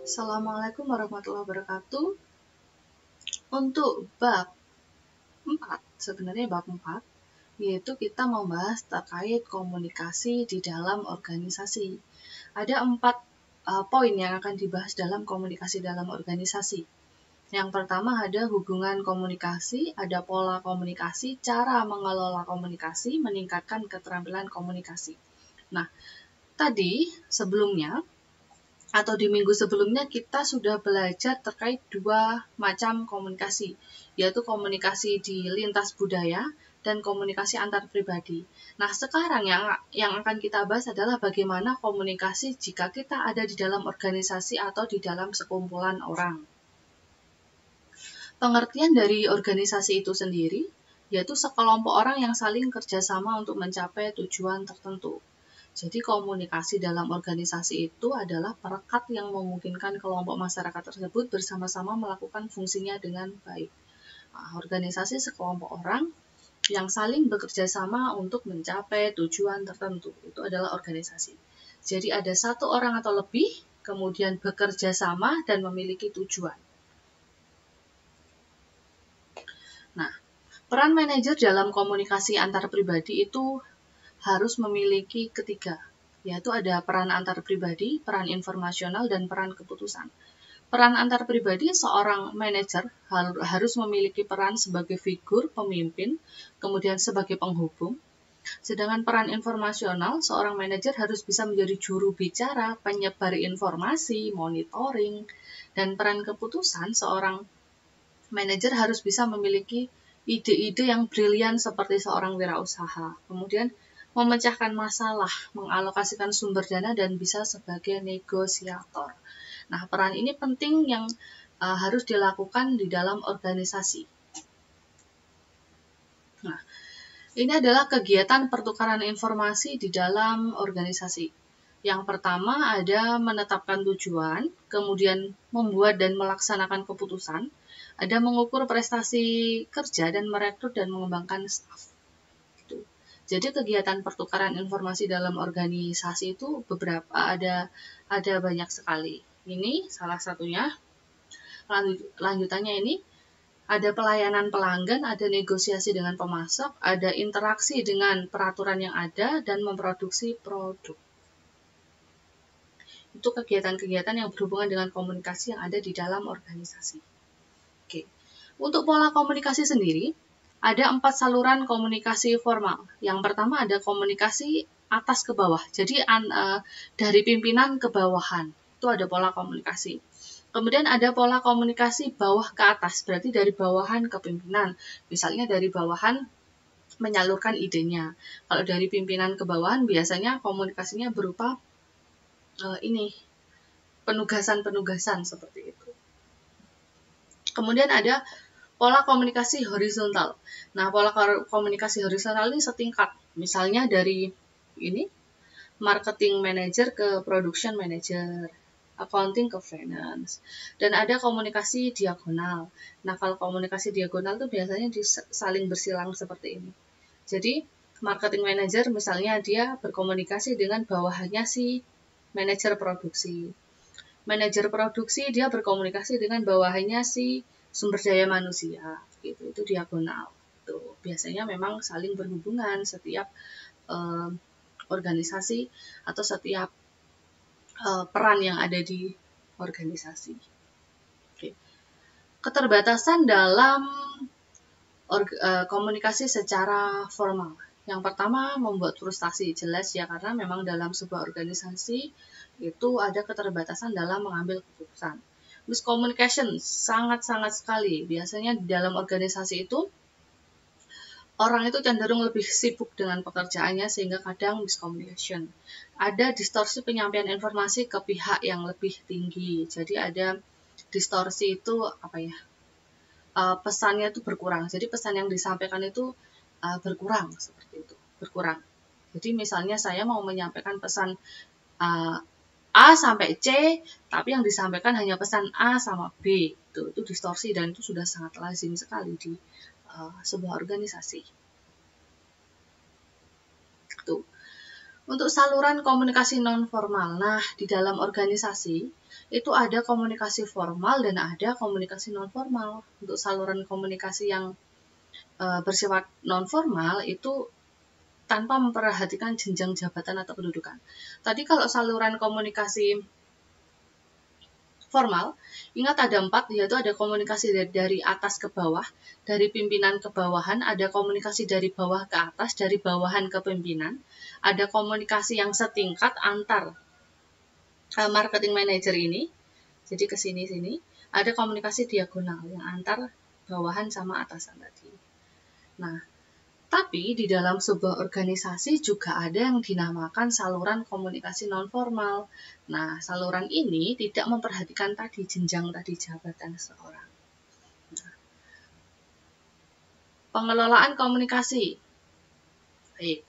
Assalamualaikum warahmatullahi wabarakatuh. Untuk bab 4, sebenarnya bab 4, yaitu kita membahas terkait komunikasi di dalam organisasi. Ada 4 poin yang akan dibahas dalam komunikasi dalam organisasi. Yang pertama ada hubungan komunikasi, ada pola komunikasi, cara mengelola komunikasi, meningkatkan keterampilan komunikasi. Nah, tadi sebelumnya atau di minggu sebelumnya kita sudah belajar terkait 2 macam komunikasi, yaitu komunikasi di lintas budaya dan komunikasi antar pribadi. Nah, sekarang yang akan kita bahas adalah bagaimana komunikasi jika kita ada di dalam organisasi atau di dalam sekumpulan orang. Pengertian dari organisasi itu sendiri, yaitu sekelompok orang yang saling kerjasama untuk mencapai tujuan tertentu. Jadi komunikasi dalam organisasi itu adalah perekat yang memungkinkan kelompok masyarakat tersebut bersama-sama melakukan fungsinya dengan baik. Nah, organisasi sekelompok orang yang saling bekerja sama untuk mencapai tujuan tertentu, itu adalah organisasi. Jadi ada satu orang atau lebih, kemudian bekerja sama dan memiliki tujuan. Nah, peran manajer dalam komunikasi antar pribadi itu harus memiliki ketiga, yaitu ada peran antar pribadi, peran informasional, dan peran keputusan. Peran antar pribadi, seorang manajer harus memiliki peran sebagai figur pemimpin, kemudian sebagai penghubung. Sedangkan peran informasional, seorang manajer harus bisa menjadi juru bicara, penyebar informasi, monitoring, dan peran keputusan, seorang manajer harus bisa memiliki ide-ide yang brilian seperti seorang wirausaha. Kemudian memecahkan masalah, mengalokasikan sumber dana, dan bisa sebagai negosiator. Nah, peran ini penting yang harus dilakukan di dalam organisasi. Nah, ini adalah kegiatan pertukaran informasi di dalam organisasi. Yang pertama ada menetapkan tujuan, kemudian membuat dan melaksanakan keputusan, ada mengukur prestasi kerja dan merekrut dan mengembangkan staf. Jadi kegiatan pertukaran informasi dalam organisasi itu ada banyak sekali. Ini salah satunya. Lanjutannya ini ada pelayanan pelanggan, ada negosiasi dengan pemasok, ada interaksi dengan peraturan yang ada, dan memproduksi produk. Itu kegiatan-kegiatan yang berhubungan dengan komunikasi yang ada di dalam organisasi. Oke. Untuk pola komunikasi sendiri, ada 4 saluran komunikasi formal. Yang pertama ada komunikasi atas ke bawah. Jadi dari pimpinan ke bawahan. Itu ada pola komunikasi. Kemudian ada pola komunikasi bawah ke atas. Berarti dari bawahan ke pimpinan. Misalnya dari bawahan menyalurkan idenya. Kalau dari pimpinan ke bawahan biasanya komunikasinya berupa penugasan-penugasan seperti itu. Kemudian ada pola komunikasi horizontal. Nah, pola komunikasi horizontal ini setingkat. Misalnya dari ini, marketing manager ke production manager, accounting ke finance. Dan ada komunikasi diagonal. Nah, kalau komunikasi diagonal itu biasanya saling bersilang seperti ini. Jadi, marketing manager misalnya dia berkomunikasi dengan bawahannya si manajer produksi. Manajer produksi dia berkomunikasi dengan bawahannya si sumber daya manusia, gitu. Itu diagonal. Tuh, biasanya memang saling berhubungan setiap organisasi atau setiap peran yang ada di organisasi. Oke. Keterbatasan dalam komunikasi secara formal. Yang pertama membuat frustasi, jelas ya, karena memang dalam sebuah organisasi itu ada keterbatasan dalam mengambil keputusan. Miscommunication sangat-sangat sekali. Biasanya di dalam organisasi itu orang itu cenderung lebih sibuk dengan pekerjaannya sehingga kadang miscommunication. Ada distorsi penyampaian informasi ke pihak yang lebih tinggi. Jadi ada distorsi itu pesannya itu berkurang. Jadi pesan yang disampaikan itu berkurang seperti itu, berkurang. Jadi misalnya saya mau menyampaikan pesan A sampai C, tapi yang disampaikan hanya pesan A sama B. Itu distorsi dan itu sudah sangat lazim sekali di sebuah organisasi. Tuh. Untuk saluran komunikasi nonformal, nah di dalam organisasi itu ada komunikasi formal dan ada komunikasi nonformal. Untuk saluran komunikasi yang bersifat nonformal itu tanpa memperhatikan jenjang jabatan atau kedudukan. Tadi kalau saluran komunikasi formal, ingat ada 4, yaitu ada komunikasi dari atas ke bawah, dari pimpinan ke bawahan, ada komunikasi dari bawah ke atas, dari bawahan ke pimpinan, ada komunikasi yang setingkat antar marketing manager ini, jadi ke sini-sini, ada komunikasi diagonal yang antar bawahan sama atasan tadi. Nah, tapi di dalam sebuah organisasi juga ada yang dinamakan saluran komunikasi nonformal. Nah, saluran ini tidak memperhatikan tadi jenjang tadi jabatan seseorang. Nah, pengelolaan komunikasi. Baik.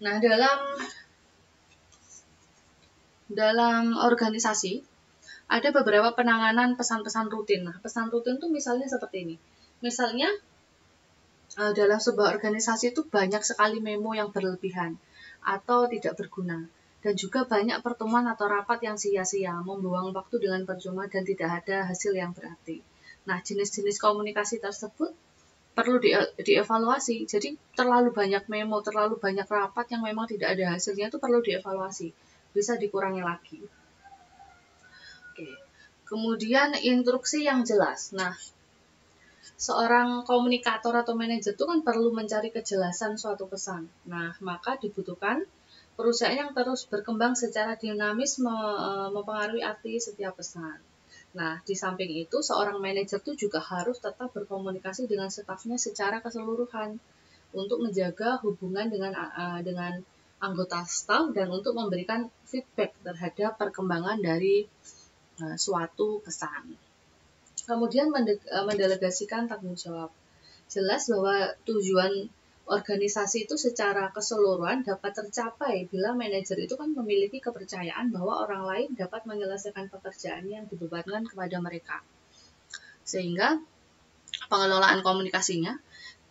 Nah, dalam organisasi ada beberapa penanganan pesan-pesan rutin. Nah, pesan rutin itu misalnya seperti ini. Misalnya dalam sebuah organisasi itu banyak sekali memo yang berlebihan atau tidak berguna. Dan juga banyak pertemuan atau rapat yang sia-sia, membuang waktu dengan percuma dan tidak ada hasil yang berarti. Nah, jenis-jenis komunikasi tersebut perlu dievaluasi. Jadi, terlalu banyak memo, terlalu banyak rapat yang memang tidak ada hasilnya itu perlu dievaluasi. Bisa dikurangi lagi. Oke. Kemudian instruksi yang jelas. Nah, seorang komunikator atau manajer itu kan perlu mencari kejelasan suatu pesan. Nah, maka dibutuhkan perusahaan yang terus berkembang secara dinamis mempengaruhi arti setiap pesan. Nah, di samping itu, seorang manajer itu juga harus tetap berkomunikasi dengan stafnya secara keseluruhan untuk menjaga hubungan dengan anggota staf dan untuk memberikan feedback terhadap perkembangan dari suatu pesan. Kemudian mendelegasikan tanggung jawab. Jelas bahwa tujuan organisasi itu secara keseluruhan dapat tercapai bila manajer itu kan memiliki kepercayaan bahwa orang lain dapat menyelesaikan pekerjaan yang dibebankan kepada mereka. Sehingga pengelolaan komunikasinya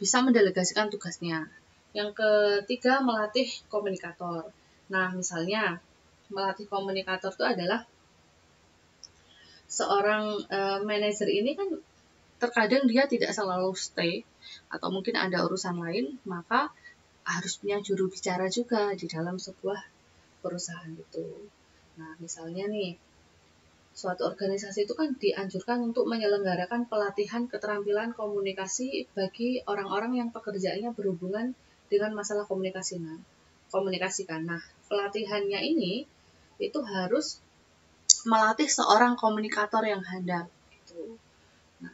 bisa mendelegasikan tugasnya. Yang ketiga, melatih komunikator. Nah, misalnya melatih komunikator itu adalah seorang manajer ini kan terkadang dia tidak selalu stay atau mungkin ada urusan lain, maka harus punya juru bicara juga di dalam sebuah perusahaan itu. Nah, misalnya nih, suatu organisasi itu kan dianjurkan untuk menyelenggarakan pelatihan keterampilan komunikasi bagi orang-orang yang pekerjaannya berhubungan dengan masalah komunikasikan. Nah, pelatihannya ini itu harus melatih seorang komunikator yang handal. Gitu. Nah,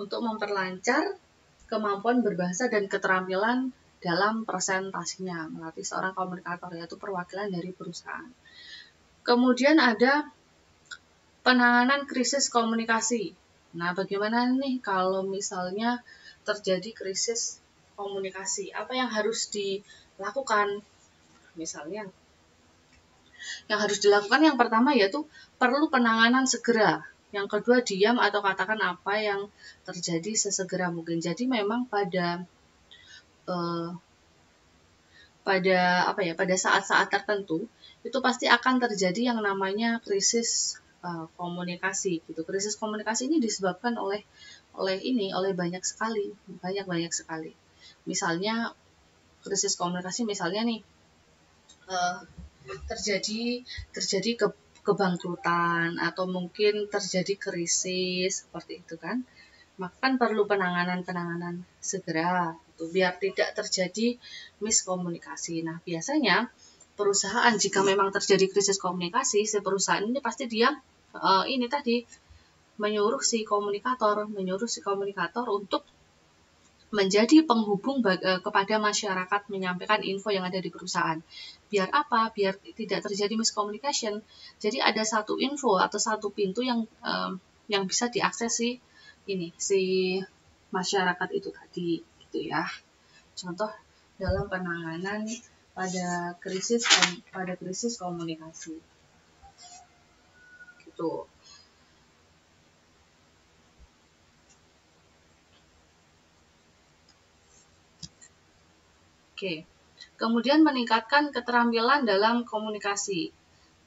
untuk memperlancar kemampuan berbahasa dan keterampilan dalam presentasinya, melatih seorang komunikator, yaitu perwakilan dari perusahaan. Kemudian ada penanganan krisis komunikasi. Nah, bagaimana nih kalau misalnya terjadi krisis komunikasi? Apa yang harus dilakukan? Misalnya, yang harus dilakukan yang pertama yaitu perlu penanganan segera. Yang kedua, diam atau katakan apa yang terjadi sesegera mungkin. Jadi memang pada saat-saat tertentu itu pasti akan terjadi yang namanya krisis komunikasi gitu. Krisis komunikasi ini disebabkan oleh banyak sekali. Misalnya krisis komunikasi misalnya nih terjadi kebangkrutan atau mungkin terjadi krisis seperti itu kan. Maka kan perlu penanganan segera gitu, biar tidak terjadi miskomunikasi. Nah, biasanya perusahaan jika memang terjadi krisis komunikasi, si perusahaan ini pasti dia menyuruh si komunikator untuk menjadi penghubung kepada masyarakat, menyampaikan info yang ada di perusahaan. Biar apa? Biar tidak terjadi miscommunication. Jadi ada satu info atau satu pintu yang bisa diakses si masyarakat itu tadi, gitu ya. Contoh dalam penanganan pada krisis komunikasi. Gitu. Oke. Kemudian meningkatkan keterampilan dalam komunikasi.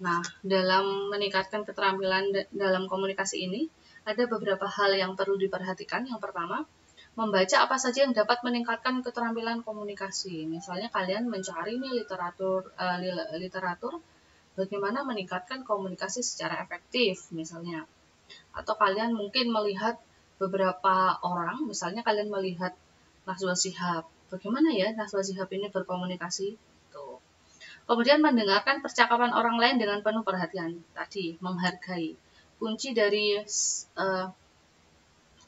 Nah, dalam meningkatkan keterampilan dalam komunikasi ini, ada beberapa hal yang perlu diperhatikan. Yang pertama, membaca apa saja yang dapat meningkatkan keterampilan komunikasi. Misalnya kalian mencari nih literatur bagaimana meningkatkan komunikasi secara efektif misalnya. Atau kalian mungkin melihat beberapa orang, misalnya kalian melihat Najwa Shihab. Bagaimana ya Najwa Shihab ini berkomunikasi? Tuh. Kemudian mendengarkan percakapan orang lain dengan penuh perhatian. Tadi, menghargai. Kunci dari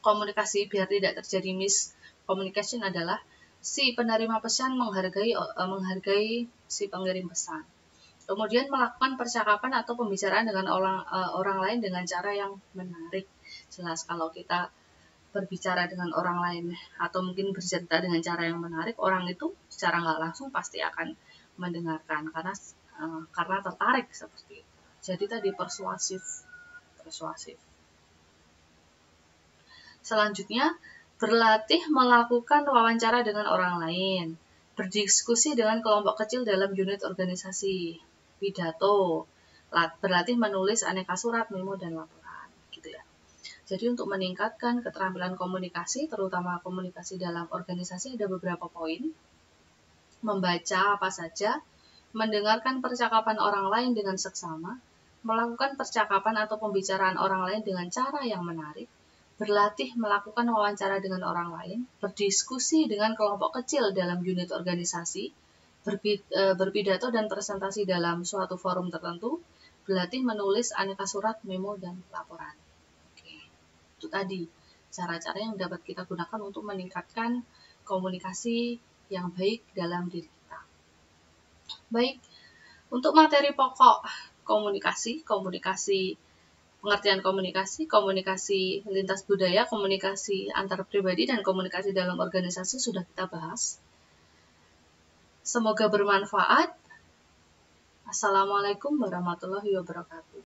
komunikasi biar tidak terjadi miscommunication adalah si penerima pesan menghargai si pengirim pesan. Kemudian melakukan percakapan atau pembicaraan dengan orang lain dengan cara yang menarik. Jelas kalau kita berbicara dengan orang lain atau mungkin bercerita dengan cara yang menarik, orang itu secara nggak langsung pasti akan mendengarkan karena tertarik seperti itu. Jadi tadi persuasif. Selanjutnya, berlatih melakukan wawancara dengan orang lain, berdiskusi dengan kelompok kecil dalam unit organisasi, pidato, berlatih menulis aneka surat, memo, dan laporan, gitu ya. Jadi untuk meningkatkan keterampilan komunikasi, terutama komunikasi dalam organisasi, ada beberapa poin. Membaca apa saja, mendengarkan percakapan orang lain dengan seksama, melakukan percakapan atau pembicaraan orang lain dengan cara yang menarik, berlatih melakukan wawancara dengan orang lain, berdiskusi dengan kelompok kecil dalam unit organisasi, berpidato dan presentasi dalam suatu forum tertentu, berlatih menulis aneka surat, memo, dan laporan. Oke, itu tadi cara-cara yang dapat kita gunakan untuk meningkatkan komunikasi yang baik dalam diri kita. Baik, untuk materi pokok komunikasi, pengertian komunikasi lintas budaya, komunikasi antar pribadi, dan komunikasi dalam organisasi sudah kita bahas. Semoga bermanfaat. Assalamualaikum warahmatullahi wabarakatuh.